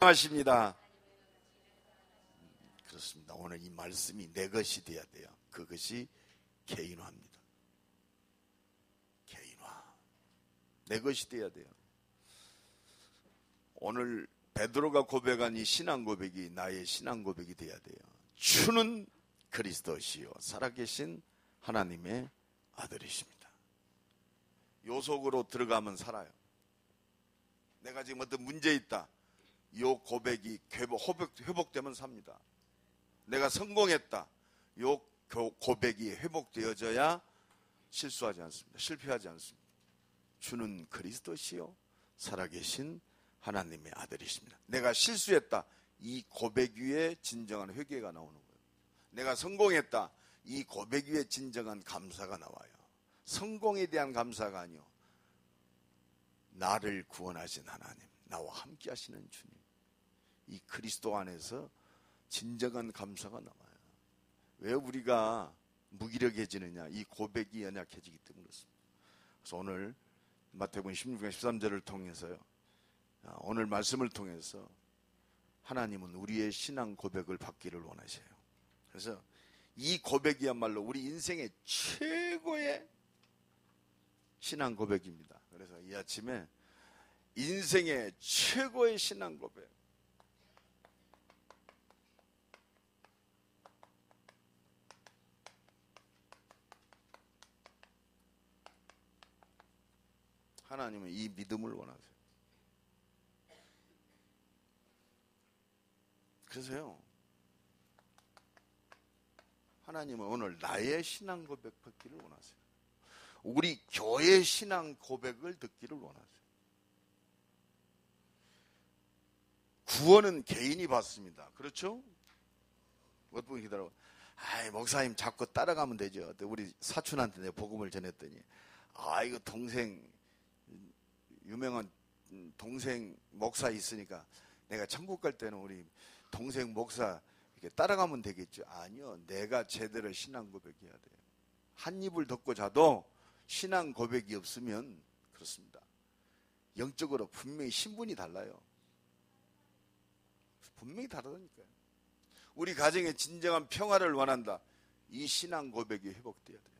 하십니다. 그렇습니다. 오늘 이 말씀이 내 것이 되어야 돼요. 그것이 개인화입니다. 개인화. 내 것이 되어야 돼요. 오늘 베드로가 고백한 이 신앙 고백이 나의 신앙 고백이 되어야 돼요. 주는 그리스도시요 살아계신 하나님의 아들이십니다. 요 속으로 들어가면 살아요. 내가 지금 어떤 문제 있다. 요 고백이 회복되면 삽니다. 내가 성공했다. 요 고백이 회복되어져야 실수하지 않습니다. 실패하지 않습니다. 주는 그리스도시요 살아계신 하나님의 아들이십니다. 내가 실수했다. 이 고백 위에 진정한 회개가 나오는 거예요. 내가 성공했다. 이 고백 위에 진정한 감사가 나와요. 성공에 대한 감사가 아니요. 나를 구원하신 하나님, 나와 함께 하시는 주님, 이 그리스도 안에서 진정한 감사가 나와요. 왜 우리가 무기력해지느냐? 이 고백이 연약해지기 때문에 그렇습니다. 그래서 오늘 마태복음 16장 13절을 통해서요, 오늘 말씀을 통해서 하나님은 우리의 신앙 고백을 받기를 원하셔요. 그래서 이 고백이야말로 우리 인생의 최고의 신앙 고백입니다. 그래서 이 아침에 인생의 최고의 신앙 고백, 하나님은 이 믿음을 원하세요. 그래서요, 하나님은 오늘 나의 신앙 고백 받기를 원하세요. 우리 교회 신앙 고백을 듣기를 원하세요. 구원은 개인이 받습니다. 그렇죠? 어떤 분이 기다려, 목사님 자꾸 따라가면 되죠. 우리 사촌한테 내가 복음을 전했더니, 이거 동생, 유명한 동생 목사 있으니까 내가 천국 갈 때는 우리 동생 목사 이렇게 따라가면 되겠죠. 아니요, 내가 제대로 신앙 고백해야 돼요. 한 입을 덮고 자도 신앙 고백이 없으면 그렇습니다. 영적으로 분명히 신분이 달라요. 분명히 다르다니까요. 우리 가정에 진정한 평화를 원한다. 이 신앙 고백이 회복돼야 돼요.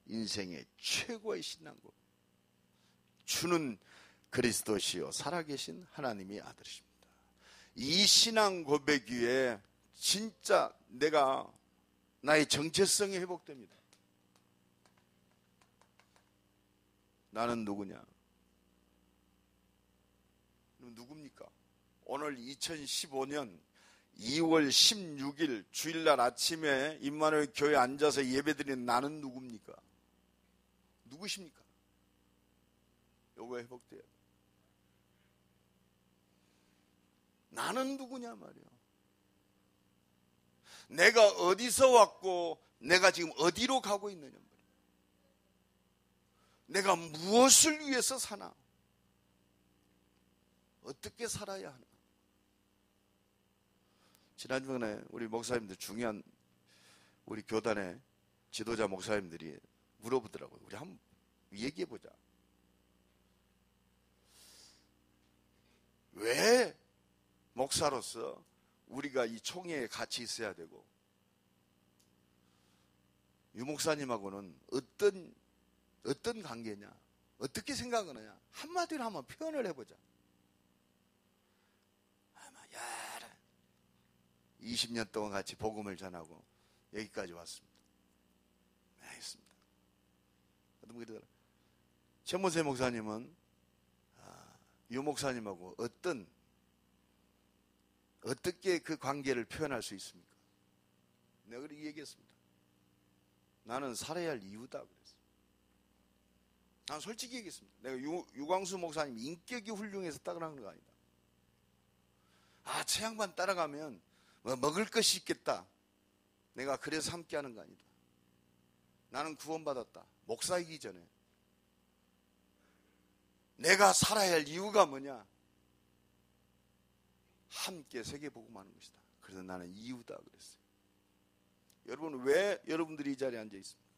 인생의 최고의 신앙 고백. 주는 그리스도시요 살아계신 하나님의 아들이십니다. 이 신앙 고백 위에 진짜 나의 정체성이 회복됩니다. 나는 누구냐? 누굽니까? 오늘 2015년 2월 16일 주일날 아침에 임마누엘 교회에 앉아서 예배드리는 나는 누굽니까? 누구십니까? 요거 회복돼야 돼. 나는 누구냐 말이야. 내가 어디서 왔고 내가 지금 어디로 가고 있느냐 말이야. 내가 무엇을 위해서 사나? 어떻게 살아야 하나? 지난번에 우리 목사님들 중요한 우리 교단의 지도자 목사님들이 물어보더라고요. 우리 한번 얘기해보자. 왜 목사로서 우리가 이 총회에 같이 있어야 되고 유 목사님하고는 어떤 관계냐? 어떻게 생각하느냐? 한마디로 한번 표현을 해보자. 20년 동안 같이 복음을 전하고 여기까지 왔습니다. 알겠습니다. 어떤 분이 그러더라. 최모세 목사님은 유 목사님하고 어떻게 그 관계를 표현할 수 있습니까? 내가 그렇게 얘기했습니다. 나는 살아야 할 이유다 그랬어요. 난 솔직히 얘기했습니다. 내가 유광수 목사님 인격이 훌륭해서 따라가는 거 아니다. 저 양반 따라가면 먹을 것이 있겠다. 내가 그래서 함께하는 거 아니다. 나는 구원받았다. 목사이기 전에 내가 살아야 할 이유가 뭐냐? 함께 세계복음하는 것이다. 그래서 나는 이유다 그랬어요. 여러분, 왜 여러분들이 이 자리에 앉아 있습니까?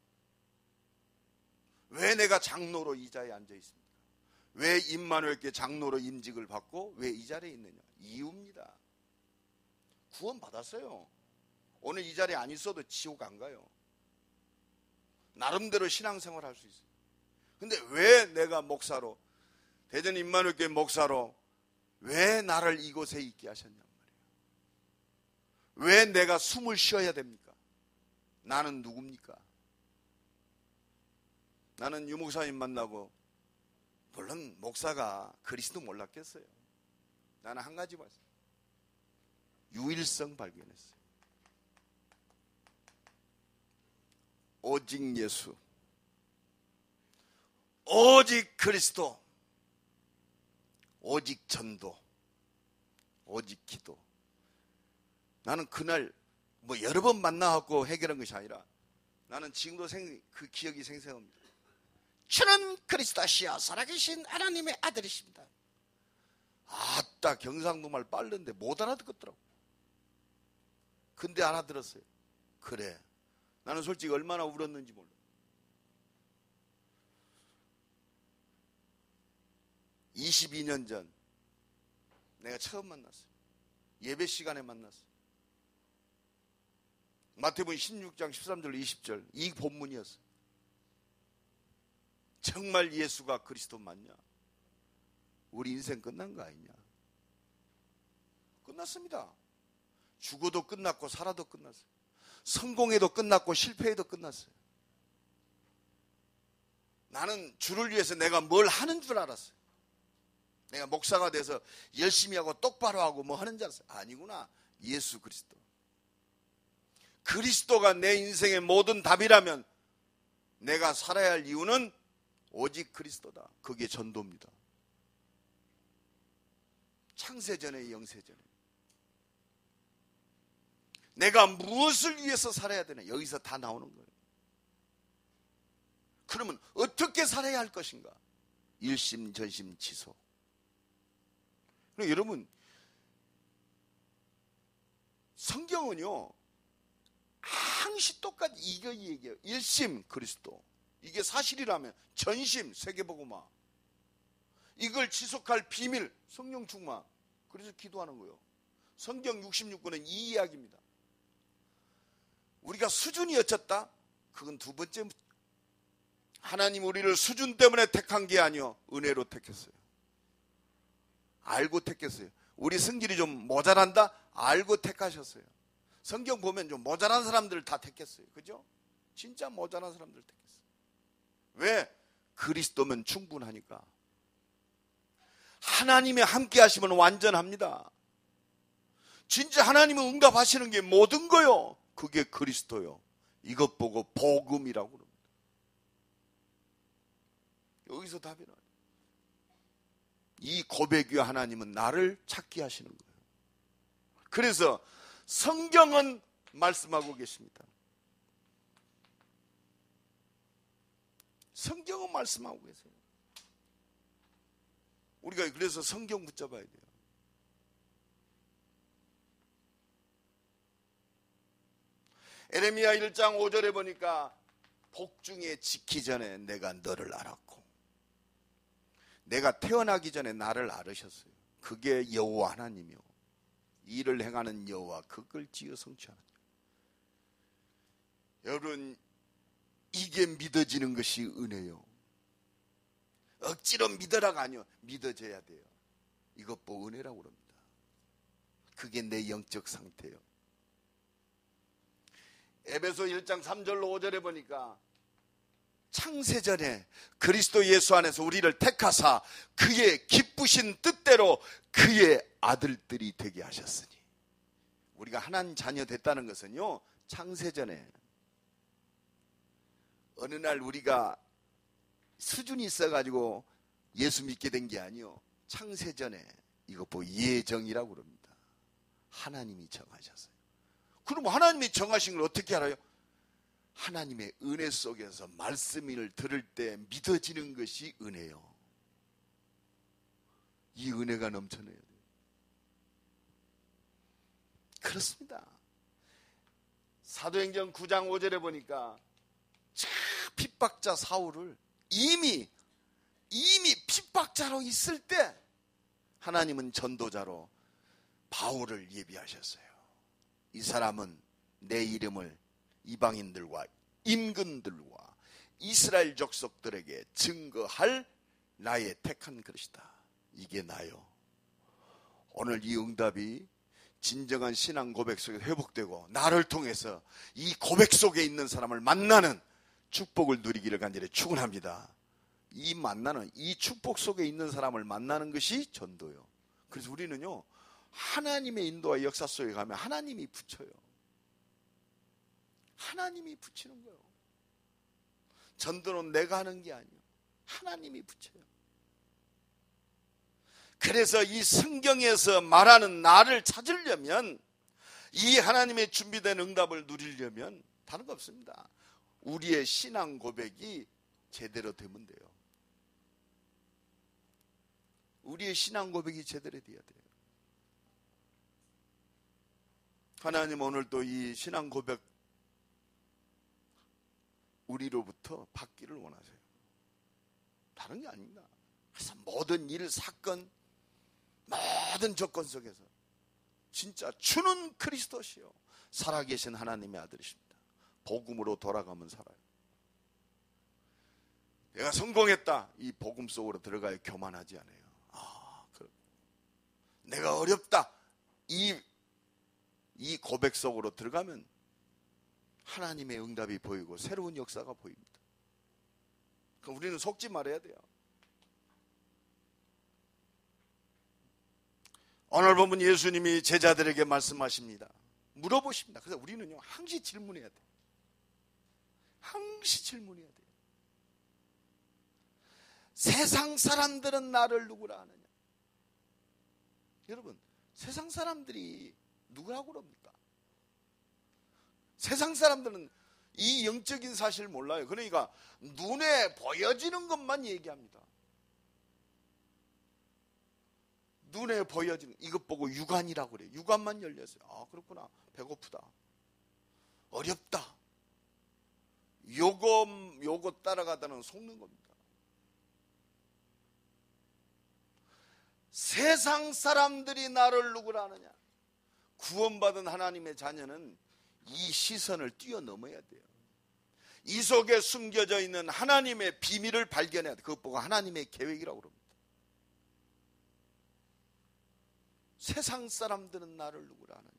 왜 내가 장로로 이 자리에 앉아 있습니까? 왜 임마누엘교회 장로로 임직을 받고 왜 이 자리에 있느냐? 이유입니다. 구원 받았어요. 오늘 이 자리에 안 있어도 지옥 안 가요. 나름대로 신앙생활 할 수 있어요. 근데 왜 내가 목사로, 대전 임마누엘교회 목사로 왜 나를 이곳에 있게 하셨냔 말이에요. 왜 내가 숨을 쉬어야 됩니까? 나는 누굽니까? 나는 유 목사님 만나고, 물론 목사가 그리스도 몰랐겠어요. 나는 한 가지 봤어요. 유일성 발견했어요. 오직 예수, 오직 그리스도, 오직 전도, 오직 기도. 나는 그날 뭐 여러 번 만나갖고 해결한 것이 아니라 나는 지금도 그 기억이 생생합니다. 주는 그리스도시여 살아계신 하나님의 아들이십니다. 아따, 경상도 말 빠른데 못 알아듣겠더라고. 근데 알아들었어요. 그래, 나는 솔직히 얼마나 울었는지 몰라. (22년) 전 내가 처음 만났어요. 예배 시간에 만났어요. 마태복음 16장 13절 20절 이 본문이었어요. 정말 예수가 그리스도 맞냐? 우리 인생 끝난 거 아니냐? 끝났습니다. 죽어도 끝났고 살아도 끝났어요. 성공해도 끝났고 실패해도 끝났어요. 나는 주를 위해서 내가 뭘 하는 줄 알았어요. 내가 목사가 돼서 열심히 하고 똑바로 하고 뭐 하는 줄 알았어요. 아니구나. 예수 그리스도. 그리스도가 내 인생의 모든 답이라면 내가 살아야 할 이유는 오직 그리스도다. 그게 전도입니다. 창세전에 영세전에 내가 무엇을 위해서 살아야 되나? 여기서 다 나오는 거예요. 그러면 어떻게 살아야 할 것인가? 일심전심지소. 여러분, 성경은요 항시 똑같이 이거 얘기해요. 일심 그리스도, 이게 사실이라면 전심 세계복음화, 이걸 지속할 비밀 성령 충만. 그래서 기도하는 거예요. 성경 66권은 이 이야기입니다. 우리가 수준이 어쩌다? 그건 두 번째. 하나님 우리를 수준 때문에 택한 게 아니요, 은혜로 택했어요. 알고 택했어요. 우리 성질이 좀 모자란다? 알고 택하셨어요. 성경 보면 좀 모자란 사람들을 다 택했어요. 그죠? 진짜 모자란 사람들을 택했어요. 왜? 그리스도면 충분하니까. 하나님이 함께 하시면 완전합니다. 진짜 하나님은 응답하시는 게 모든 거요. 그게 그리스도요. 이것 보고 복음이라고 그럽니다. 여기서 답이 나요. 이 고백 위에 하나님은 나를 찾게 하시는 거예요. 그래서 성경은 말씀하고 계십니다. 성경은 말씀하고 계세요. 우리가 그래서 성경 붙잡아야 돼요. 에레미야 1장 5절에 보니까 복중에 지기 전에 내가 너를 알았고, 내가 태어나기 전에 나를 알으셨어요. 그게 여호와 하나님이요, 이를 행하는 여호와, 그걸 지어 성취하는. 여러분, 이게 믿어지는 것이 은혜요. 억지로 믿으라가 아니요, 믿어져야 돼요. 이것 보고 은혜라고 그럽니다. 그게 내 영적 상태예요. 에베소 1장 3절로 5절에 보니까 창세전에 그리스도 예수 안에서 우리를 택하사 그의 기쁘신 뜻대로 그의 아들들이 되게 하셨으니. 우리가 하나님 자녀 됐다는 것은요, 창세전에 어느 날 우리가 수준이 있어가지고 예수 믿게 된 게 아니요, 창세전에 이것 보고 예정이라고 그럽니다. 하나님이 정하셨어요. 그럼 하나님이 정하신 걸 어떻게 알아요? 하나님의 은혜 속에서 말씀을 들을 때 믿어지는 것이 은혜요. 이 은혜가 넘쳐나야 돼요. 그렇습니다. 사도행전 9장 5절에 보니까 pit박자 사울을 이미 이미 핍박자로 있을 때 하나님은 전도자로 바울을 예비하셨어요. 이 사람은 내 이름을 이방인들과 임금들과 이스라엘 족속들에게 증거할 나의 택한 그릇이다. 이게 나요. 오늘 이 응답이 진정한 신앙 고백 속에 회복되고 나를 통해서 이 고백 속에 있는 사람을 만나는 축복을 누리기를 간절히 축원합니다. 이 만나는, 이 축복 속에 있는 사람을 만나는 것이 전도요. 그래서 우리는요, 하나님의 인도와 역사 속에 가면 하나님이 붙여요. 하나님이 붙이는 거예요. 전도는 내가 하는 게 아니에요. 하나님이 붙여요. 그래서 이 성경에서 말하는 나를 찾으려면, 이 하나님의 준비된 응답을 누리려면 다른 거 없습니다. 우리의 신앙 고백이 제대로 되면 돼요. 우리의 신앙 고백이 제대로 돼야 돼요. 하나님 오늘 또 이 신앙 고백 우리로부터 받기를 원하세요. 다른 게 아닙니다. 그래서 모든 일, 사건, 모든 조건 속에서 진짜 주는 그리스도시요 살아계신 하나님의 아들이십니다. 복음으로 돌아가면 살아요. 내가 성공했다, 이 복음 속으로 들어가야 교만하지 않아요. 내가 어렵다, 이 고백 속으로 들어가면 하나님의 응답이 보이고 새로운 역사가 보입니다. 그럼 우리는 속지 말아야 돼요. 오늘 보면 예수님이 제자들에게 말씀하십니다. 물어보십니다. 그래서 우리는요, 항시 질문해야 돼요. 항시 질문해야 돼요. 세상 사람들은 나를 누구라 하느냐? 여러분, 세상 사람들이 누구라고 그럽니까? 세상 사람들은 이 영적인 사실을 몰라요. 그러니까 눈에 보여지는 것만 얘기합니다. 눈에 보여지는 이것 보고 육안이라고 그래요. 육안만 열렸어요. 아, 그렇구나. 배고프다. 어렵다. 요거 따라가다는 속는 겁니다. 세상 사람들이 나를 누구라 하느냐? 구원받은 하나님의 자녀는 이 시선을 뛰어넘어야 돼요. 이 속에 숨겨져 있는 하나님의 비밀을 발견해야 돼요. 그것 보고 하나님의 계획이라고 그럽니다. 세상 사람들은 나를 누구라 하느냐?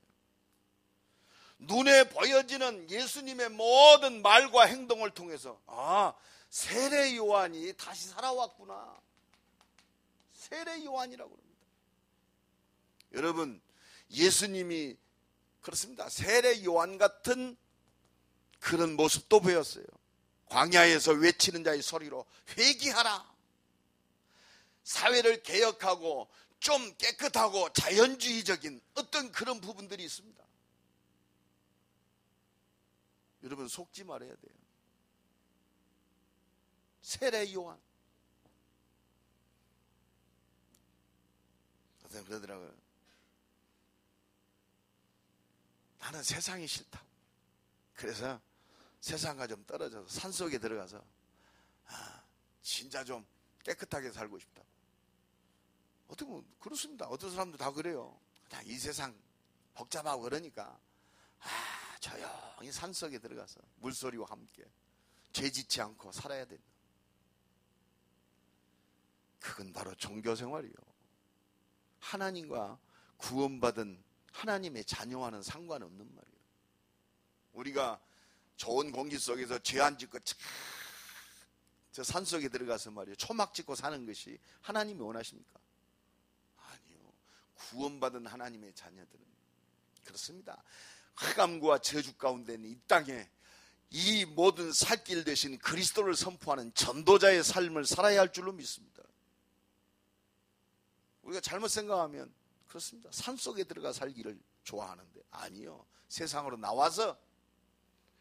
눈에 보여지는 예수님의 모든 말과 행동을 통해서 세례 요한이 다시 살아왔구나. 세례 요한이라고 합니다. 여러분, 예수님이 그렇습니다. 세례 요한 같은 그런 모습도 보였어요. 광야에서 외치는 자의 소리로 회개하라. 사회를 개혁하고 좀 깨끗하고 자연주의적인 어떤 그런 부분들이 있습니다. 여러분, 속지 말아야 돼요. 세례 요한. 선생님 그러더라고요. 나는 세상이 싫다고. 그래서 세상과 좀 떨어져서 산속에 들어가서 진짜 좀 깨끗하게 살고 싶다고. 어떻게 보면 그렇습니다. 어떤 사람도 다 그래요. 이 세상 복잡하고 그러니까 조용히 산속에 들어가서 물소리와 함께 죄 짓지 않고 살아야 된다. 그건 바로 종교생활이요. 하나님과 구원받은 하나님의 자녀와는 상관없는 말이에요. 우리가 좋은 공기 속에서 죄 안 짓고 저 산속에 들어가서 말이에요, 초막 짓고 사는 것이 하나님이 원하십니까? 아니요. 구원받은 하나님의 자녀들은 그렇습니다. 흑암과 저주 가운데 있는 이 땅에 이 모든 살길 되신 그리스도를 선포하는 전도자의 삶을 살아야 할 줄로 믿습니다. 우리가 잘못 생각하면 그렇습니다. 산속에 들어가 살기를 좋아하는데 아니요. 세상으로 나와서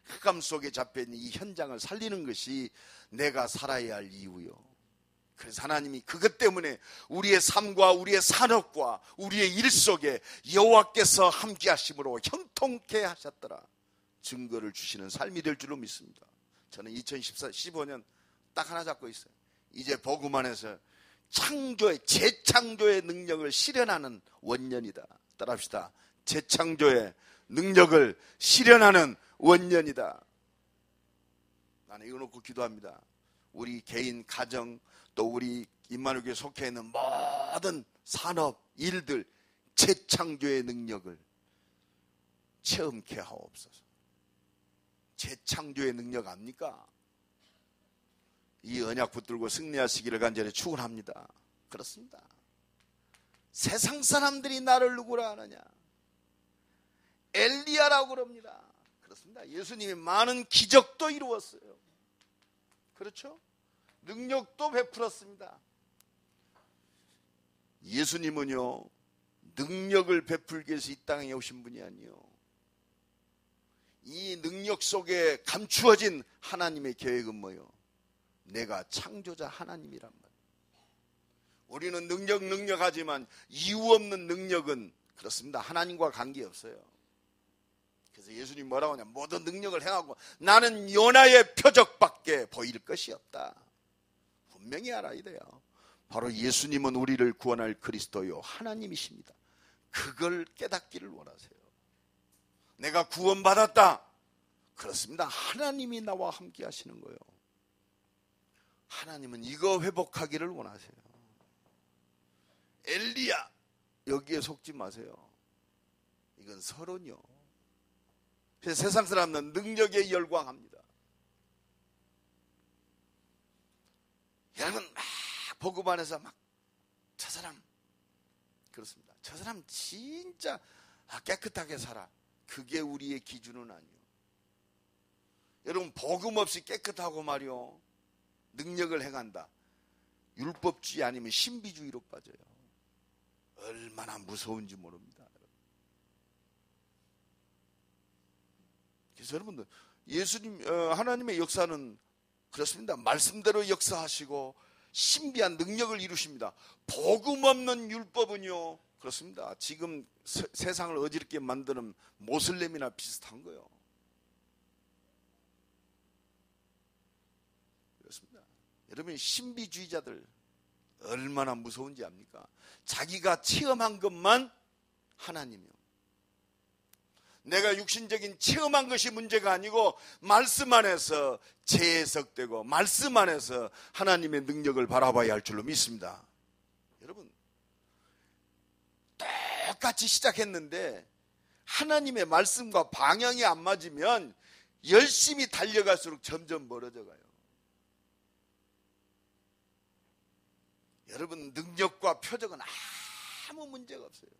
흑암 속에 잡혀있는 이 현장을 살리는 것이 내가 살아야 할 이유요. 그래서 하나님이 그것 때문에 우리의 삶과 우리의 산업과 우리의 일 속에 여호와께서 함께 하심으로 형통케 하셨더라 증거를 주시는 삶이 될 줄로 믿습니다. 저는 2015년 딱 하나 잡고 있어요. 이제 복음 안에서 재창조의 능력을 실현하는 원년이다. 따라합시다. 재창조의 능력을 실현하는 원년이다. 나는 이거 놓고 기도합니다. 우리 개인, 가정, 또 우리 임마누엘교회에 속해 있는 모든 산업, 일들, 재창조의 능력을 체험케 하옵소서. 재창조의 능력 압니까? 이 언약 붙들고 승리하시기를 간절히 축원합니다. 그렇습니다. 세상 사람들이 나를 누구라 하느냐? 엘리야라고 그럽니다. 그렇습니다. 예수님이 많은 기적도 이루었어요. 그렇죠? 능력도 베풀었습니다. 예수님은요, 능력을 베풀기 위해서 이 땅에 오신 분이 아니요, 이 능력 속에 감추어진 하나님의 계획은 뭐요? 내가 창조자 하나님이란 말이에요. 우리는 능력하지만 이유 없는 능력은 그렇습니다. 하나님과 관계없어요. 그래서 예수님 뭐라고 하냐? 모든 능력을 행하고 나는 요나의 표적밖에 보일 것이 없다. 분명히 알아야 돼요. 바로 예수님은 우리를 구원할 그리스도요 하나님이십니다. 그걸 깨닫기를 원하세요. 내가 구원받았다. 그렇습니다. 하나님이 나와 함께 하시는 거예요. 하나님은 이거 회복하기를 원하세요. 엘리야, 여기에 속지 마세요. 이건 서론이요. 그래서 세상 사람은 능력에 열광합니다. 여러분 막 복음 안에서 막 저 사람 그렇습니다. 저 사람 진짜 깨끗하게 살아. 그게 우리의 기준은 아니요. 여러분 복음 없이 깨끗하고 말이요, 능력을 행한다. 율법주의 아니면 신비주의로 빠져요. 얼마나 무서운지 모릅니다. 그래서 여러분들 예수님 하나님의 역사는 그렇습니다. 말씀대로 역사하시고 신비한 능력을 이루십니다. 복음 없는 율법은요, 그렇습니다. 지금 세상을 어지럽게 만드는 모슬렘이나 비슷한 거예요. 그렇습니다. 여러분 신비주의자들 얼마나 무서운지 압니까? 자기가 체험한 것만 하나님이요. 내가 육신적인 체험한 것이 문제가 아니고 말씀 안에서 재해석되고 말씀 안에서 하나님의 능력을 바라봐야 할 줄로 믿습니다. 여러분 똑같이 시작했는데 하나님의 말씀과 방향이 안 맞으면 열심히 달려갈수록 점점 멀어져 가요. 여러분 능력과 표적은 아무 문제가 없어요.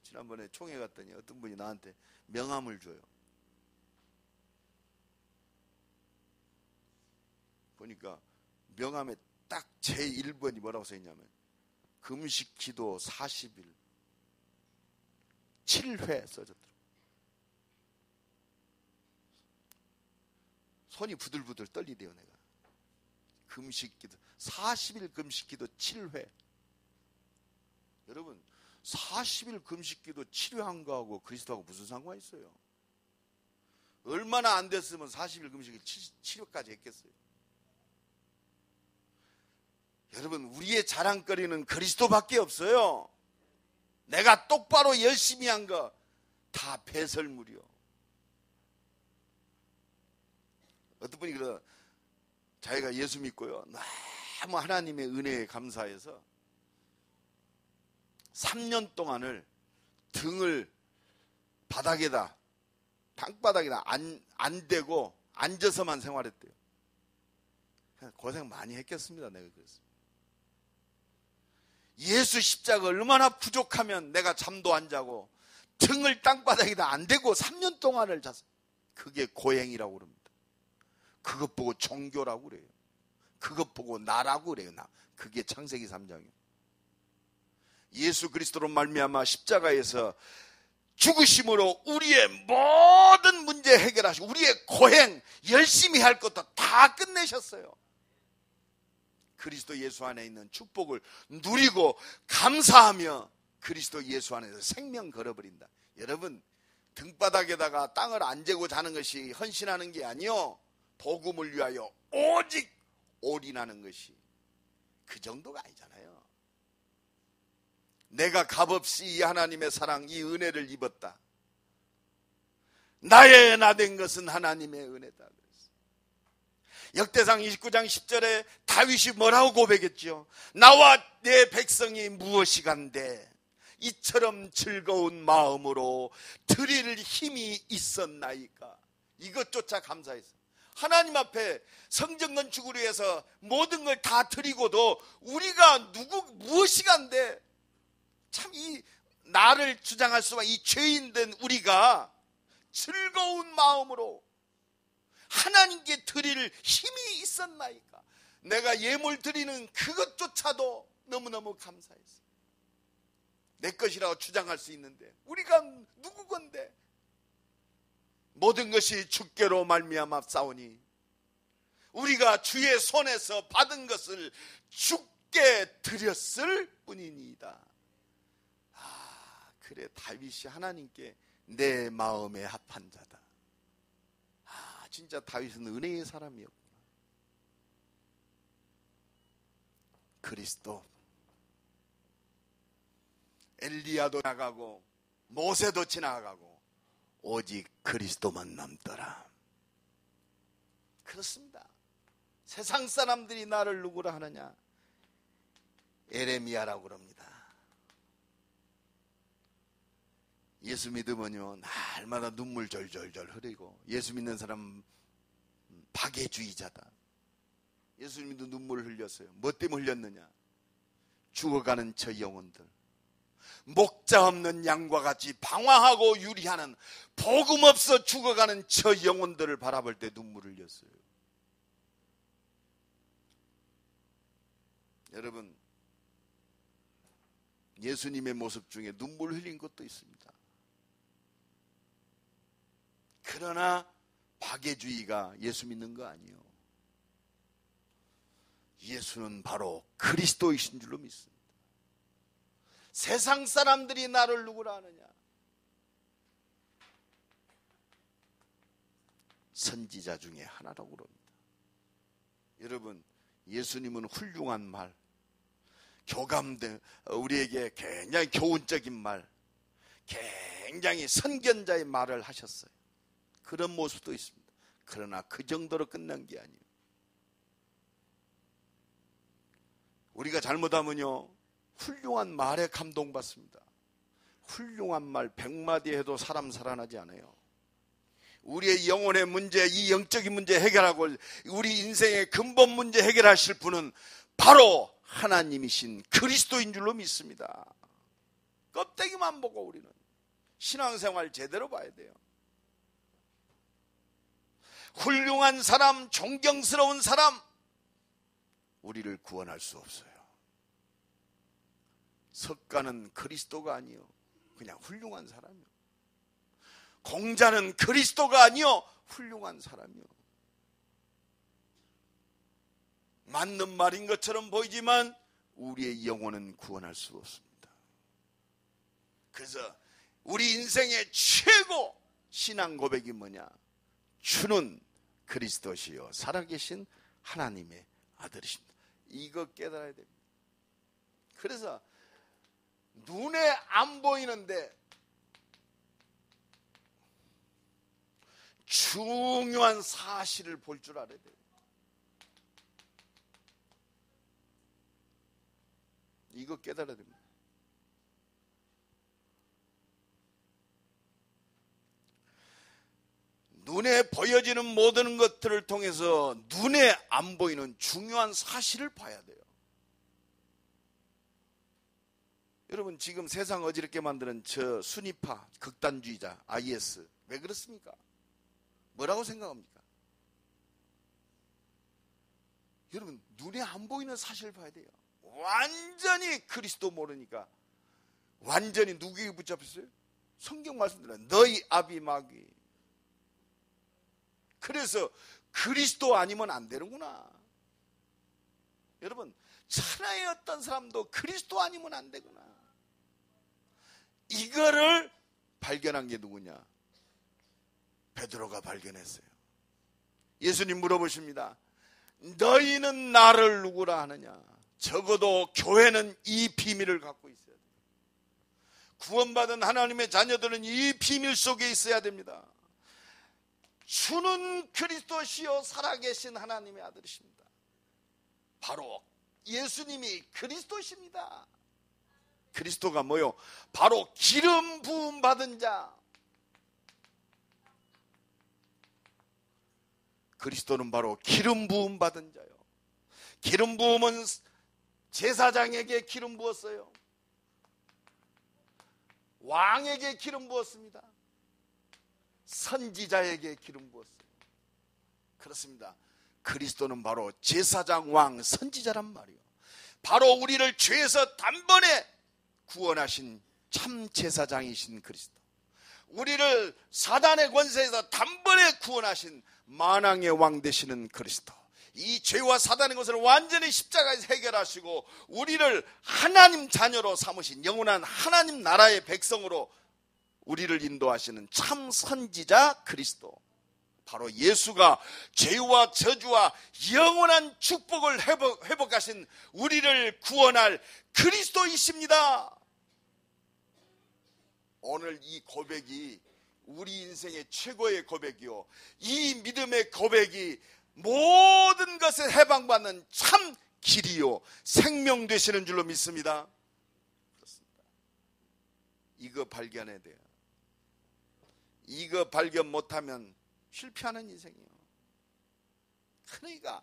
지난번에 총회 갔더니 어떤 분이 나한테 명함을 줘요. 보니까 명함에 딱 제1번이 뭐라고 써있냐면 금식 기도 40일 7회 써졌더라고요. 손이 부들부들 떨리대요. 내가 금식 기도 40일 금식 기도 7회. 여러분 40일 금식기도 7회한 거하고 그리스도하고 무슨 상관이 있어요? 얼마나 안 됐으면 40일 금식을 7회까지 했겠어요? 여러분 우리의 자랑거리는 그리스도밖에 없어요. 내가 똑바로 열심히 한 거 다 배설물이요. 어떤 분이 그러 자기가 예수 믿고요, 너무 하나님의 은혜에 감사해서 3년 동안을 등을 바닥에다, 땅바닥에다 안 대고 앉아서만 생활했대요. 고생 많이 했겠습니다. 내가 그랬어요. 예수 십자가 얼마나 부족하면 내가 잠도 안 자고 등을 땅바닥에다 안 대고 3년 동안을 잤어요. 그게 고행이라고 그럽니다. 그것 보고 종교라고 그래요. 그것 보고 나라고 그래요. 나. 그게 창세기 3장이에요. 예수 그리스도로 말미암아 십자가에서 죽으심으로 우리의 모든 문제 해결하시고 우리의 고행 열심히 할 것도 다 끝내셨어요. 그리스도 예수 안에 있는 축복을 누리고 감사하며 그리스도 예수 안에서 생명 걸어버린다. 여러분 등바닥에다가 땅을 안 재고 자는 것이 헌신하는 게 아니요, 복음을 위하여 오직 올인하는 것이 그 정도가 아니잖아요. 내가 값없이 이 하나님의 사랑, 이 은혜를 입었다. 나의 나 된 것은 하나님의 은혜다. 역대상 29장 10절에 다윗이 뭐라고 고백했죠? 나와 내 백성이 무엇이간데 이처럼 즐거운 마음으로 드릴 힘이 있었나이까. 이것조차 감사했어. 하나님 앞에 성전 건축을 위해서 모든 걸 다 드리고도 우리가 무엇이간데, 참 이 나를 주장할 수가, 이 죄인된 우리가 즐거운 마음으로 하나님께 드릴 힘이 있었나이까. 내가 예물 드리는 그것조차도 너무너무 감사했어. 내 것이라고 주장할 수 있는데 우리가 누구건데. 모든 것이 주께로 말미암아 싸우니 우리가 주의 손에서 받은 것을 주께 드렸을 뿐이니이다. 그래, 다윗이 하나님께 내 마음에 합한 자다. 진짜 다윗은 은혜의 사람이었구나. 그리스도, 엘리야도 나가고 모세도 지나가고 오직 그리스도만 남더라. 그렇습니다. 세상 사람들이 나를 누구라 하느냐? 에레미야라고 그럽니다. 예수 믿으면요, 날마다 눈물 절절절 흐르고, 예수 믿는 사람 박애주의자다. 예수 믿도 눈물을 흘렸어요. 뭐 때문에 흘렸느냐? 죽어가는 저 영혼들, 목자 없는 양과 같이 방황하고 유리하는, 복음 없어 죽어가는 저 영혼들을 바라볼 때 눈물을 흘렸어요. 여러분, 예수님의 모습 중에 눈물 흘린 것도 있습니다. 그러나 박애주의가 예수 믿는 거 아니에요. 예수는 바로 그리스도이신 줄로 믿습니다. 세상 사람들이 나를 누구라 하느냐? 선지자 중에 하나라고 그럽니다. 여러분, 예수님은 훌륭한 말, 교감된, 우리에게 굉장히 교훈적인 말, 굉장히 선견자의 말을 하셨어요. 그런 모습도 있습니다. 그러나 그 정도로 끝난 게 아니에요. 우리가 잘못하면요, 훌륭한 말에 감동받습니다. 훌륭한 말 100마디 해도 사람 살아나지 않아요. 우리의 영혼의 문제, 이 영적인 문제 해결하고 우리 인생의 근본 문제 해결하실 분은 바로 하나님이신 그리스도인 줄로 믿습니다. 껍데기만 보고 우리는 신앙생활 제대로 봐야 돼요. 훌륭한 사람, 존경스러운 사람, 우리를 구원할 수 없어요. 석가는 그리스도가 아니요, 그냥 훌륭한 사람이요. 공자는 그리스도가 아니요, 훌륭한 사람이요. 맞는 말인 것처럼 보이지만 우리의 영혼은 구원할 수 없습니다. 그래서 우리 인생의 최고 신앙 고백이 뭐냐? 주는 그리스도시요 살아계신 하나님의 아들이십니다. 이거 깨달아야 됩니다. 그래서 눈에 안 보이는데 중요한 사실을 볼 줄 알아야 돼요. 이거 깨달아야 됩니다. 눈에 보여지는 모든 것들을 통해서 눈에 안 보이는 중요한 사실을 봐야 돼요. 여러분, 지금 세상 어지럽게 만드는 저 순위파 극단주의자 IS 왜 그렇습니까? 뭐라고 생각합니까? 여러분, 눈에 안 보이는 사실을 봐야 돼요. 완전히 그리스도 모르니까 완전히 누구에게 붙잡혔어요? 성경 말씀대로 너희 아비 마귀. 그래서 그리스도 아니면 안 되는구나. 여러분, 천하의 어떤 사람도 그리스도 아니면 안 되구나. 이거를 발견한 게 누구냐? 베드로가 발견했어요. 예수님 물어보십니다. 너희는 나를 누구라 하느냐? 적어도 교회는 이 비밀을 갖고 있어야 돼요. 구원받은 하나님의 자녀들은 이 비밀 속에 있어야 됩니다. 주는 그리스도시요 살아계신 하나님의 아들이십니다. 바로 예수님이 그리스도십니다. 그리스도가 뭐요? 바로 기름 부음 받은 자. 그리스도는 바로 기름 부음 받은 자요. 기름 부음은 제사장에게 기름 부었어요. 왕에게 기름 부었습니다. 선지자에게 기름 부었어요. 그렇습니다. 그리스도는 바로 제사장, 왕, 선지자란 말이에요. 바로 우리를 죄에서 단번에 구원하신 참 제사장이신 그리스도, 우리를 사단의 권세에서 단번에 구원하신 만왕의 왕 되시는 그리스도, 이 죄와 사단의 것을 완전히 십자가에서 해결하시고 우리를 하나님 자녀로 삼으신 영원한 하나님 나라의 백성으로 우리를 인도하시는 참 선지자 그리스도, 바로 예수가 죄와 저주와 영원한 축복을 회복하신 우리를 구원할 그리스도이십니다. 오늘 이 고백이 우리 인생의 최고의 고백이요, 이 믿음의 고백이 모든 것에 해방받는 참 길이요 생명 되시는 줄로 믿습니다. 그렇습니다. 이거 발견해야 돼요. 이거 발견 못하면 실패하는 인생이에요. 그러니까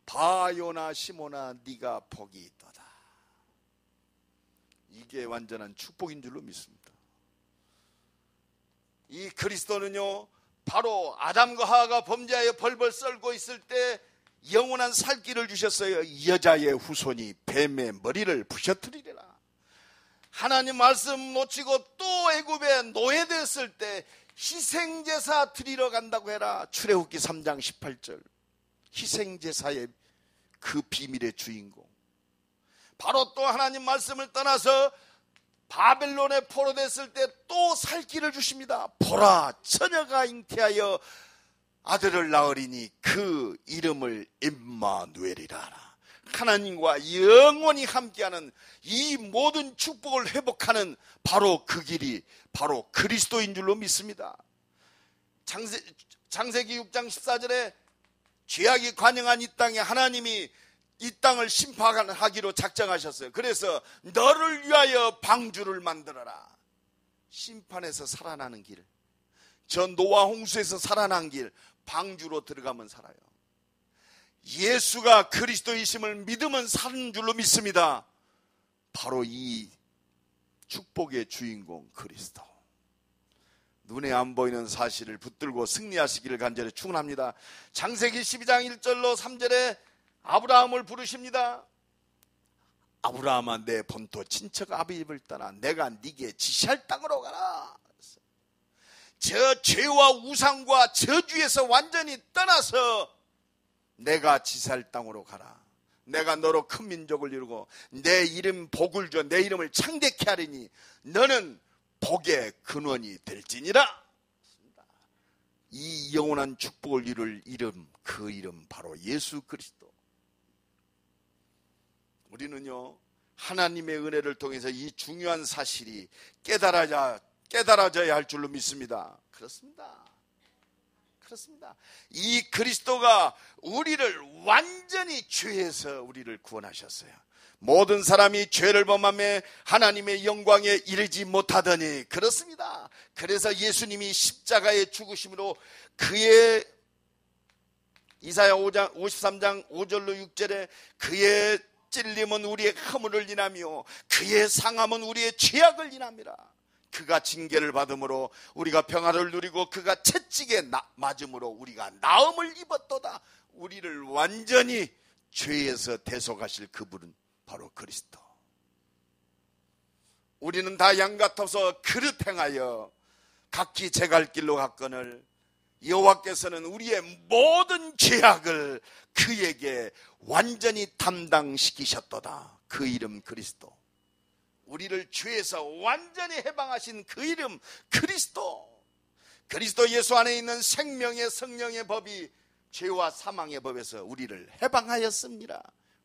바요나 시모나 네가 복이 있도다. 이게 완전한 축복인 줄로 믿습니다. 이 그리스도는요, 바로 아담과 하와가 범죄하여 벌벌 썰고 있을 때 영원한 살길을 주셨어요. 여자의 후손이 뱀의 머리를 부셔뜨리리라. 하나님 말씀 놓치고 또 애굽에 노예되었을 때 희생제사 드리러 간다고 해라. 출애굽기 3장 18절. 희생제사의 그 비밀의 주인공, 바로 또 하나님 말씀을 떠나서 바벨론에 포로됐을 때 또 살 길을 주십니다. 보라, 처녀가 잉태하여 아들을 낳으리니 그 이름을 임마누엘이라 하라. 하나님과 영원히 함께하는 이 모든 축복을 회복하는 바로 그 길이 바로 그리스도인 줄로 믿습니다. 창세기 6장 14절에 죄악이 관영한 이 땅에 하나님이 이 땅을 심판하기로 작정하셨어요. 그래서 너를 위하여 방주를 만들어라. 심판에서 살아나는 길, 저 노아 홍수에서 살아난 길, 방주로 들어가면 살아요. 예수가 그리스도이심을 믿으면 사는 줄로 믿습니다. 바로 이 축복의 주인공 그리스도, 눈에 안 보이는 사실을 붙들고 승리하시기를 간절히 축원합니다. 창세기 12장 1절로 3절에 아브라함을 부르십니다. 아브라함아, 내 본토 친척 아비집을 떠나 내가 네게 지시할 땅으로 가라. 저 죄와 우상과 저주에서 완전히 떠나서 내가 지시할 땅으로 가라. 내가 너로 큰 민족을 이루고 내 이름 복을 줘 내 이름을 창대케 하리니 너는 복의 근원이 될지니라. 이 영원한 축복을 이룰 이름, 그 이름 바로 예수 그리스도. 우리는요, 하나님의 은혜를 통해서 이 중요한 사실이 깨달아져야 할 줄로 믿습니다. 그렇습니다. 그렇습니다. 이 그리스도가 우리를 완전히 죄에서 우리를 구원하셨어요. 모든 사람이 죄를 범하며 하나님의 영광에 이르지 못하더니, 그렇습니다. 그래서 예수님이 십자가의 죽으심으로 그의 이사야 53장 5절로 6절에 그의 찔림은 우리의 허물을 인하며 그의 상함은 우리의 죄악을 인함이라. 그가 징계를 받음으로 우리가 평화를 누리고 그가 채찍에 맞음으로 우리가 나음을 입었도다. 우리를 완전히 죄에서 대속하실 그분은 바로 그리스도. 우리는 다 양같아서 그릇 행하여 각기 제 갈 길로 갔거늘 여호와께서는 우리의 모든 죄악을 그에게 완전히 담당시키셨도다. 그 이름 그리스도. 우리를 죄에서 완전히 해방하신 그 이름 그리스도. 그리스도 예수 안에 있는 생명의 성령의 법이 죄와 사망의 법에서 우리를 해방하였습니다.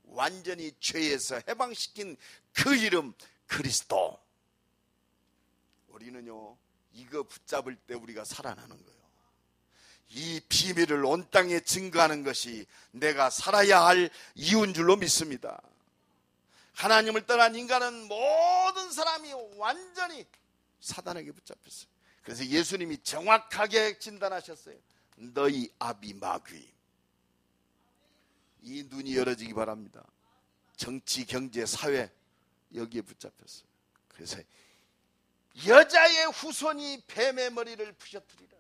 완전히 죄에서 해방시킨 그 이름 그리스도. 우리는요, 이거 붙잡을 때 우리가 살아나는 거예요. 이 비밀을 온 땅에 증거하는 것이 내가 살아야 할 이유인 줄로 믿습니다. 하나님을 떠난 인간은 모든 사람이 완전히 사단에게 붙잡혔어요. 그래서 예수님이 정확하게 진단하셨어요. 너희 아비 마귀. 이 눈이 열어지기 바랍니다. 정치, 경제, 사회 여기에 붙잡혔어요. 그래서 여자의 후손이 뱀의 머리를 부셔뜨리라.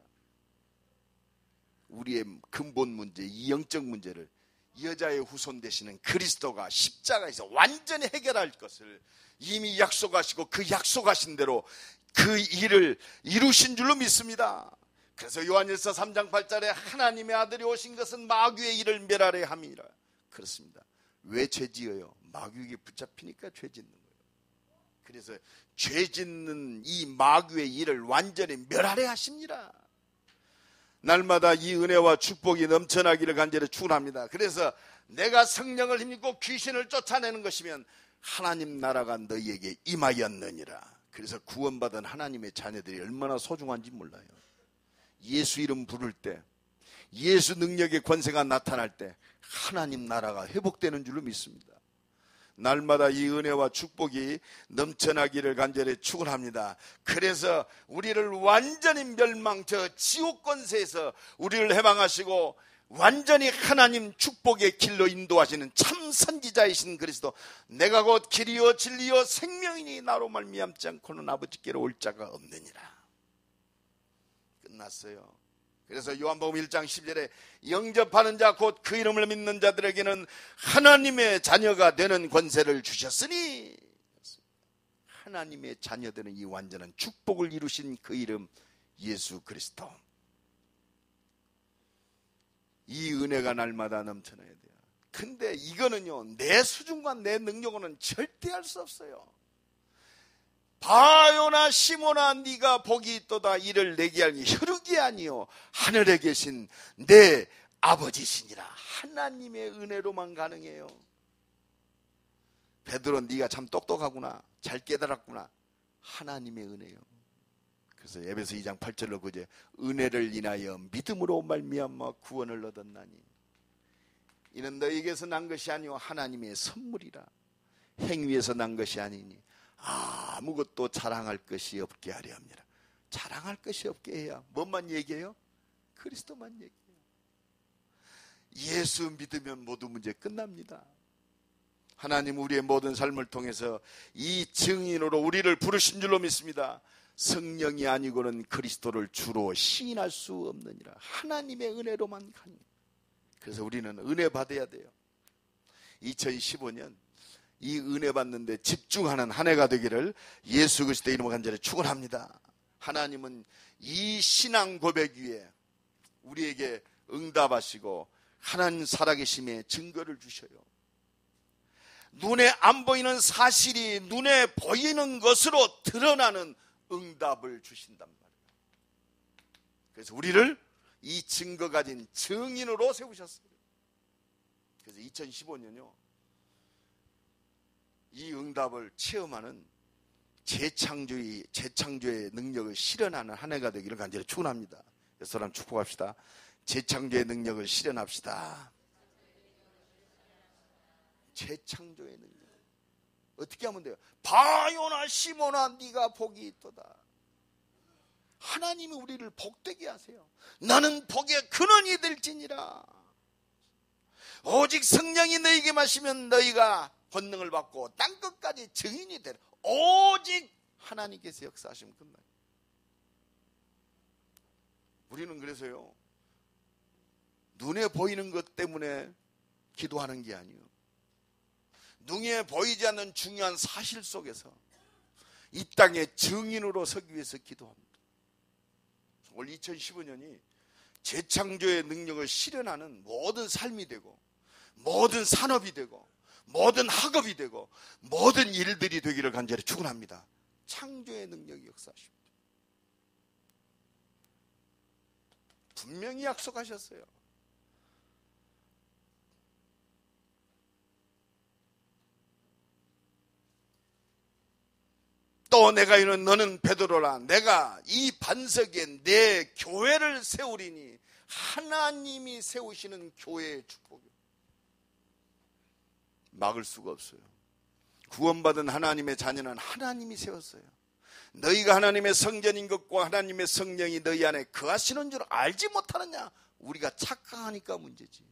우리의 근본 문제, 이 영적 문제를 여자의 후손 되시는 그리스도가 십자가에서 완전히 해결할 것을 이미 약속하시고 그 약속하신 대로 그 일을 이루신 줄로 믿습니다. 그래서 요한일서 3장 8절에 하나님의 아들이 오신 것은 마귀의 일을 멸하려 함이라. 그렇습니다. 왜 죄 지어요? 마귀에게 붙잡히니까 죄 짓는 거예요. 그래서 죄 짓는 이 마귀의 일을 완전히 멸하려 하십니다. 날마다 이 은혜와 축복이 넘쳐나기를 간절히 축원합니다. 그래서 내가 성령을 힘입고 귀신을 쫓아내는 것이면 하나님 나라가 너희에게 임하였느니라. 그래서 구원받은 하나님의 자녀들이 얼마나 소중한지 몰라요. 예수 이름 부를 때, 예수 능력의 권세가 나타날 때 하나님 나라가 회복되는 줄로 믿습니다. 날마다 이 은혜와 축복이 넘쳐나기를 간절히 축원합니다. 그래서 우리를 완전히 멸망, 저 지옥 권세에서 우리를 해방하시고 완전히 하나님 축복의 길로 인도하시는 참 선지자이신 그리스도, 내가 곧 길이요 진리요 생명이니 나로 말미암지 않고는 아버지께로 올 자가 없느니라. 끝났어요. 그래서 요한복음 1장 10절에 영접하는 자 곧 그 이름을 믿는 자들에게는 하나님의 자녀가 되는 권세를 주셨으니, 하나님의 자녀들은 이 완전한 축복을 이루신 그 이름 예수 그리스도. 이 은혜가 날마다 넘쳐나야 돼요. 근데 이거는요, 내 수준과 내 능력으로는 절대 할 수 없어요. 바요나 시몬아 네가 복이 있도다 이를 내게 하니 혈육이 아니요 하늘에 계신 내 아버지시니라. 하나님의 은혜로만 가능해요. 베드로 네가 참 똑똑하구나, 잘 깨달았구나. 하나님의 은혜요. 그래서 에베소 2장 8절로 9절 은혜를 인하여 믿음으로 말미암아 구원을 얻었나니 이는 너희에게서 난 것이 아니요 하나님의 선물이라. 행위에서 난 것이 아니니 아무것도 자랑할 것이 없게 하려 합니다. 자랑할 것이 없게 해야 뭔만 얘기해요? 그리스도만 얘기해요. 예수 믿으면 모든 문제 끝납니다. 하나님 우리의 모든 삶을 통해서 이 증인으로 우리를 부르신 줄로 믿습니다. 성령이 아니고는 그리스도를 주로 시인할 수 없느니라. 하나님의 은혜로만 가니. 그래서 우리는 은혜 받아야 돼요. 2015년 이 은혜 받는데 집중하는 한 해가 되기를 예수 그리스도의 이름으로 간절히 축원합니다. 하나님은 이 신앙 고백 위에 우리에게 응답하시고 하나님 살아계심의 증거를 주셔요. 눈에 안 보이는 사실이 눈에 보이는 것으로 드러나는 응답을 주신단 말이에요. 그래서 우리를 이 증거 가진 증인으로 세우셨어요. 그래서 2015년요 이 응답을 체험하는 재창조의 능력을 실현하는 한 해가 되기를 간절히 축원합니다. 여섯 사람 축복합시다. 재창조의 능력을 실현합시다. 재창조의 능력. 어떻게 하면 돼요? 바요나 시몬아 네가 복이 있도다. 하나님이 우리를 복되게 하세요. 너는 복의 근원이 될지니라. 오직 성령이 너희에게 마시면 너희가 권능을 받고 땅끝까지 증인이 되라. 오직 하나님께서 역사하시면 끝나요. 우리는 그래서요 눈에 보이는 것 때문에 기도하는 게 아니에요. 눈에 보이지 않는 중요한 사실 속에서 이 땅의 증인으로 서기 위해서 기도합니다. 올 2015년이 재창조의 능력을 실현하는 모든 삶이 되고 모든 산업이 되고 모든 학업이 되고 모든 일들이 되기를 간절히 축원합니다. 창조의 능력이 역사하십니다. 분명히 약속하셨어요. 또 내가 이는 너는 베드로라. 내가 이 반석에 내 교회를 세우리니. 하나님이 세우시는 교회의 축복이에요. 막을 수가 없어요. 구원받은 하나님의 자녀는 하나님이 세웠어요. 너희가 하나님의 성전인 것과 하나님의 성령이 너희 안에 거하시는 줄 알지 못하느냐? 우리가 착각하니까 문제지.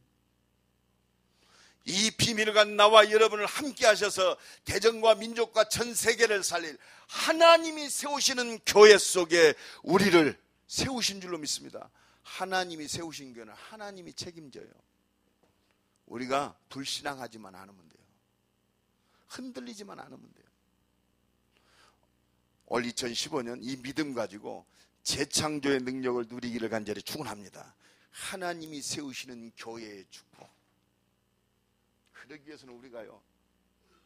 이 비밀과 나와 여러분을 함께 하셔서 대전과 민족과 전 세계를 살릴 하나님이 세우시는 교회 속에 우리를 세우신 줄로 믿습니다. 하나님이 세우신 교회는 하나님이 책임져요. 우리가 불신앙하지만 않으면 돼요. 흔들리지만 않으면 돼요. 올 2015년 이 믿음 가지고 재창조의 능력을 누리기를 간절히 축원합니다. 하나님이 세우시는 교회의 축복. 그러기 위해서는 우리가요,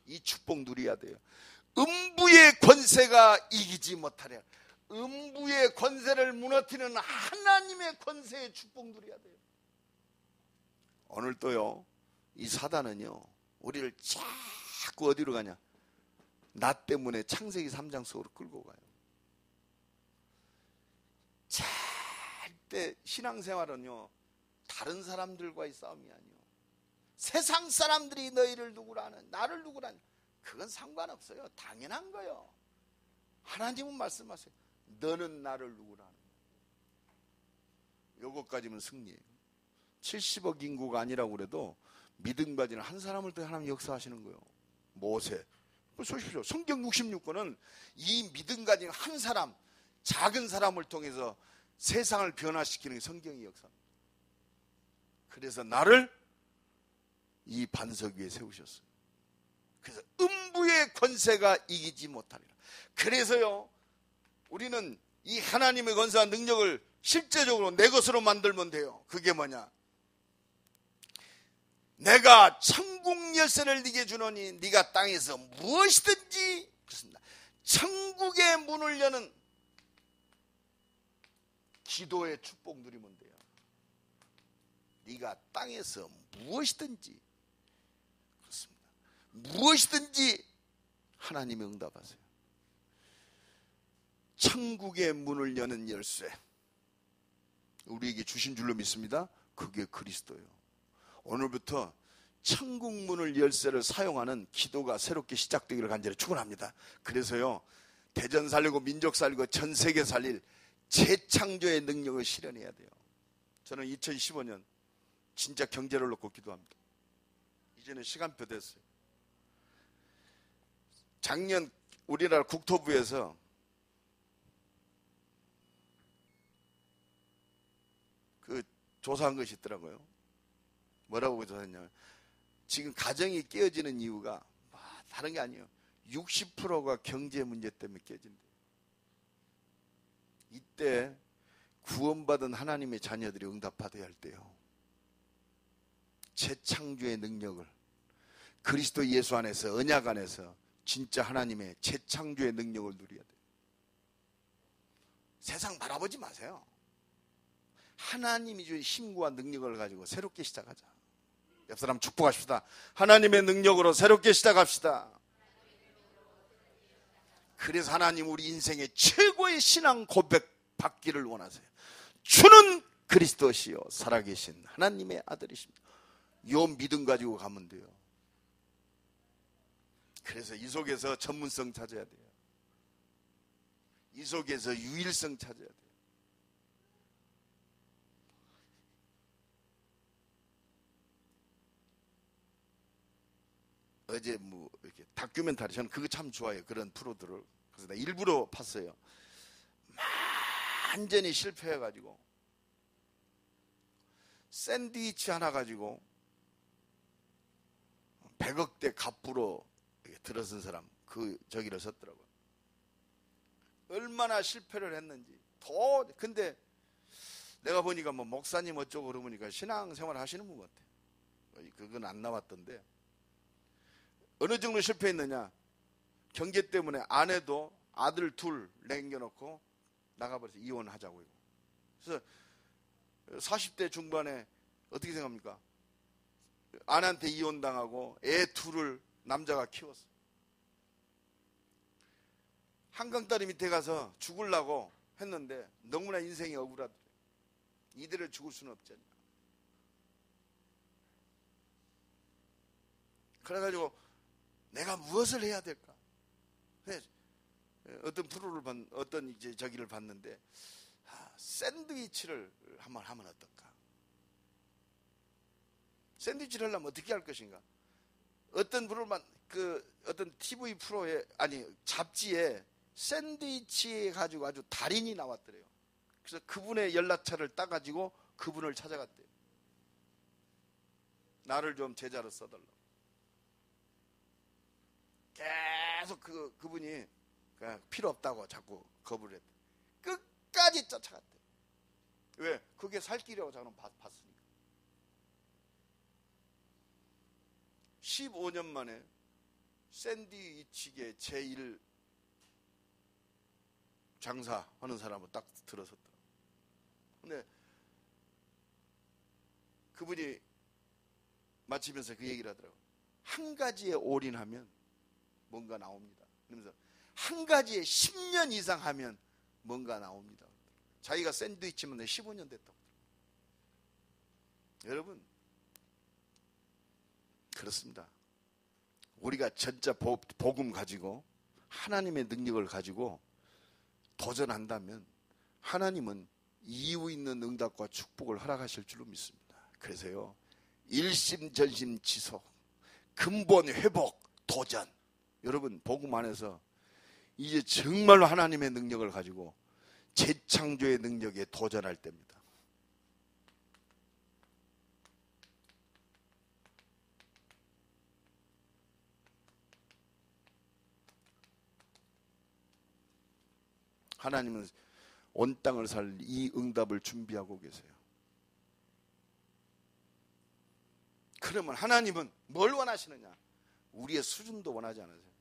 이 축복 누려야 돼요. 음부의 권세가 이기지 못하랴. 음부의 권세를 무너뜨리는 하나님의 권세의 축복 누려야 돼요. 오늘 또요, 이 사단은요, 우리를 자꾸 어디로 가냐? 나 때문에 창세기 3장 속으로 끌고 가요. 절대 신앙생활은요, 다른 사람들과의 싸움이 아니에요. 세상 사람들이 너희를 누구라 하는, 나를 누구라 하는, 그건 상관없어요. 당연한 거예요. 하나님은 말씀하세요. 너는 나를 누구라 하는. 요것까지면 승리예요. 70억 인구가 아니라고 그래도 믿음 가지는 한 사람을 또 하나님 역사하시는 거예요. 모세. 보십시오. 성경 66권은 이 믿음 가진 한 사람, 작은 사람을 통해서 세상을 변화시키는 게 성경의 역사입니다. 그래서 나를 이 반석 위에 세우셨어요. 그래서 음부의 권세가 이기지 못하리라. 그래서요, 우리는 이 하나님의 권세와 능력을 실제적으로 내 것으로 만들면 돼요. 그게 뭐냐? 내가 천국 열쇠를 네게 주노니 네가 땅에서 무엇이든지, 그렇습니다, 천국의 문을 여는 기도의 축복 누리면 돼요. 네가 땅에서 무엇이든지, 그렇습니다, 무엇이든지 하나님이 응답하세요. 천국의 문을 여는 열쇠, 우리에게 주신 줄로 믿습니다. 그게 그리스도예요. 오늘부터 천국 문을 열쇠를 사용하는 기도가 새롭게 시작되기를 간절히 축원합니다. 그래서요, 대전 살리고 민족 살리고 전 세계 살릴 재창조의 능력을 실현해야 돼요. 저는 2015년 진짜 경제를 놓고 기도합니다. 이제는 시간표 됐어요. 작년 우리나라 국토부에서 그 조사한 것이 있더라고요. 뭐라고 조사했냐면, 지금 가정이 깨어지는 이유가 다른 게 아니에요. 60%가 경제 문제 때문에 깨진대요. 이때 구원받은 하나님의 자녀들이 응답받아야 할 때요, 재창조의 능력을 그리스도 예수 안에서, 언약 안에서 진짜 하나님의 재창조의 능력을 누려야 돼요. 세상 바라보지 마세요. 하나님이 주신 힘과 능력을 가지고 새롭게 시작하자. 옆 사람 축복하십시다. 하나님의 능력으로 새롭게 시작합시다. 그래서 하나님 우리 인생의 최고의 신앙 고백 받기를 원하세요. 주는 그리스도시요 살아계신 하나님의 아들이십니다. 요 믿음 가지고 가면 돼요. 그래서 이 속에서 전문성 찾아야 돼요. 이 속에서 유일성 찾아야 돼요. 어제 뭐 이렇게 다큐멘터리, 저는 그거 참 좋아해요. 그런 프로들을. 그래서 내가 일부러 팠어요. 완전히 실패해가지고 샌드위치 하나 가지고 100억대 갑부로 들어선 사람, 그 저기를 섰더라고요. 얼마나 실패를 했는지. 근데 내가 보니까 뭐 목사님 어쩌고 그러보니까 신앙생활 하시는 분 같아요. 그건 안 나왔던데, 어느 정도 실패했느냐, 경제 때문에 아내도 아들 둘 남겨놓고 나가버려서 이혼하자고. 그래서 40대 중반에 어떻게 생각합니까? 아내한테 이혼당하고 애 둘을 남자가 키웠어. 한강다리 밑에 가서 죽으려고 했는데 너무나 인생이 억울하더래. 이대로 죽을 수는 없잖아. 그래가지고 내가 무엇을 해야 될까? 어떤 프로를 어떤 이제 저기를 봤는데 샌드위치를 한번 하면 어떨까? 샌드위치를 하려면 어떻게 할 것인가? 어떤 프로만 어떤 TV 프로에 아니 잡지에 샌드위치 가지고 아주 달인이 나왔더래요. 그래서 그분의 연락처를 따가지고 그분을 찾아갔대요. 나를 좀 제자로 써달라고. 계속 그분이 필요 없다고 자꾸 거부를 했대. 끝까지 쫓아갔대. 왜? 그게 살 길이라고 저는 봤으니까. 15년 만에 샌드위치계 제1 장사하는 사람을 딱 들어섰더라. 근데 그분이 마치면서 그 얘기를 하더라고. 한 가지에 올인하면 뭔가 나옵니다. 그러면서 한 가지에 10년 이상 하면 뭔가 나옵니다. 자기가 샌드위치면 15년 됐다고. 여러분, 그렇습니다. 우리가 진짜 복음 가지고 하나님의 능력을 가지고 도전한다면 하나님은 이유 있는 응답과 축복을 허락하실 줄로 믿습니다. 그래서요, 일심전심지속, 근본 회복, 도전. 여러분, 복음 안에서 이제 정말로 하나님의 능력을 가지고 재창조의 능력에 도전할 때입니다. 하나님은 온 땅을 살 이 응답을 준비하고 계세요. 그러면 하나님은 뭘 원하시느냐? 우리의 수준도 원하지 않으세요.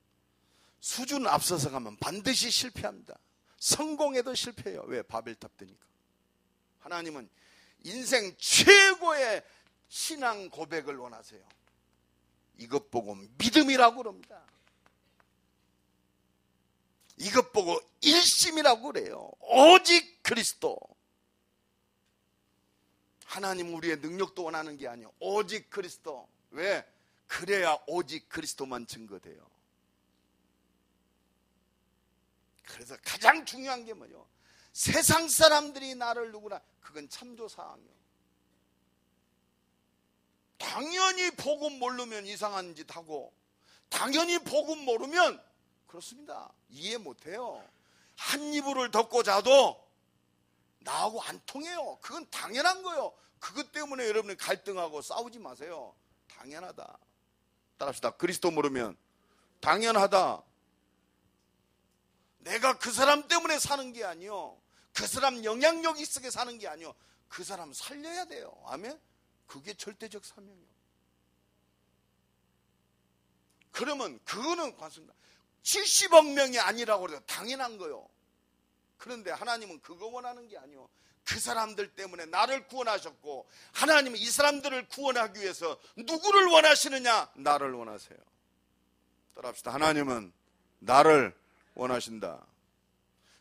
수준 앞서서 가면 반드시 실패합니다. 성공해도 실패해요. 왜? 바벨탑 되니까. 하나님은 인생 최고의 신앙 고백을 원하세요. 이것 보고 믿음이라고 그럽니다. 이것 보고 일심이라고 그래요. 오직 그리스도. 하나님 우리의 능력도 원하는 게 아니에요. 오직 그리스도. 왜? 그래야 오직 그리스도만 증거돼요. 그래서 가장 중요한 게 뭐예요? 세상 사람들이 나를 누구나, 그건 참조사항이에요. 당연히 복음 모르면 이상한 짓 하고, 당연히 복음 모르면 그렇습니다. 이해 못해요. 한 이불을 덮고 자도 나하고 안 통해요. 그건 당연한 거예요. 그것 때문에 여러분이 갈등하고 싸우지 마세요. 당연하다. 따라합시다. 그리스도 모르면 당연하다. 내가 그 사람 때문에 사는 게 아니요, 그 사람 영향력 있게 사는 게 아니요, 그 사람 살려야 돼요. 아멘? 그게 절대적 사명이에요. 그러면 그거는 관습니다. 70억 명이 아니라고 그래도 당연한 거요. 그런데 하나님은 그거 원하는 게 아니요, 그 사람들 때문에 나를 구원하셨고, 하나님은 이 사람들을 구원하기 위해서 누구를 원하시느냐? 나를 원하세요. 따라합시다. 하나님은 나를 원하신다.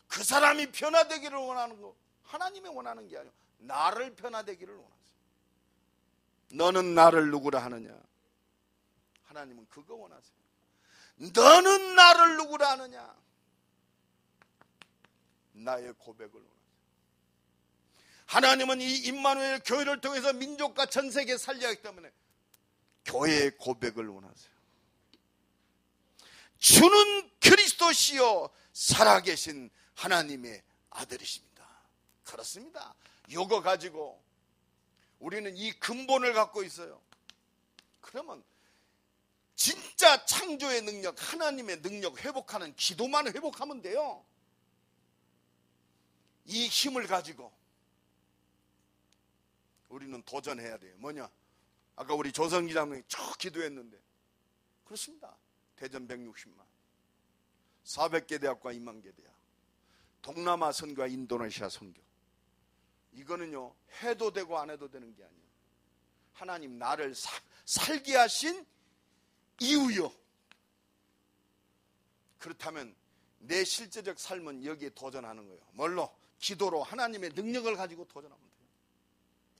그 사람이 변화되기를 원하는 거, 하나님이 원하는 게 아니고 나를 변화되기를 원하세요. 너는 나를 누구라 하느냐? 하나님은 그거 원하세요. 너는 나를 누구라 하느냐? 나의 고백을 원하세요. 하나님은 이 임마누엘 교회를 통해서 민족과 전 세계 살려야 하기 때문에 교회의 고백을 원하세요. 주는 그리스도시요 살아계신 하나님의 아들이십니다. 그렇습니다. 이거 가지고 우리는 이 근본을 갖고 있어요. 그러면 진짜 창조의 능력, 하나님의 능력 회복하는 기도만 회복하면 돼요. 이 힘을 가지고 우리는 도전해야 돼요. 뭐냐? 아까 우리 조성 기자님이 쭉 기도했는데, 그렇습니다. 대전 160만, 400개 대학과 2만 개 대학, 동남아 선교와 인도네시아 선교. 이거는요, 해도 되고 안 해도 되는 게 아니에요. 하나님 나를 살게 하신 이유요. 그렇다면 내 실제적 삶은 여기에 도전하는 거예요. 뭘로? 기도로 하나님의 능력을 가지고 도전하면 돼요.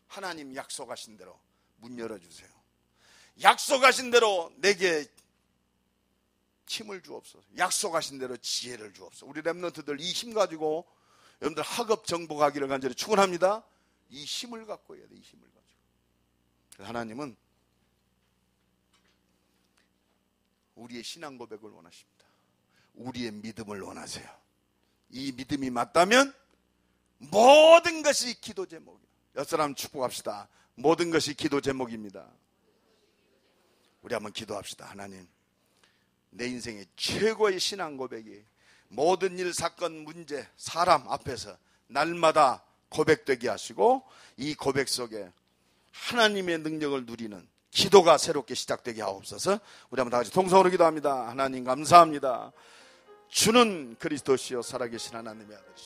하나님 약속하신 대로 문 열어주세요. 약속하신 대로 내게 힘을 주옵소서. 약속하신 대로 지혜를 주옵소서. 우리 렘넌트들 이 힘 가지고 여러분들 학업 정복하기를 간절히 축원합니다. 이 힘을 갖고 해야 돼. 이 힘을 가지고. 그래서 하나님은 우리의 신앙 고백을 원하십니다. 우리의 믿음을 원하세요. 이 믿음이 맞다면 모든 것이 기도 제목이에요. 옆사람 축복합시다. 모든 것이 기도 제목입니다. 우리 한번 기도합시다. 하나님, 내 인생의 최고의 신앙 고백이 모든 일, 사건, 문제, 사람 앞에서 날마다 고백되게 하시고 이 고백 속에 하나님의 능력을 누리는 기도가 새롭게 시작되게 하옵소서. 우리 한번 다 같이 통성으로 기도합니다. 하나님 감사합니다. 주는 그리스도시요 살아계신 하나님의 아들이시오.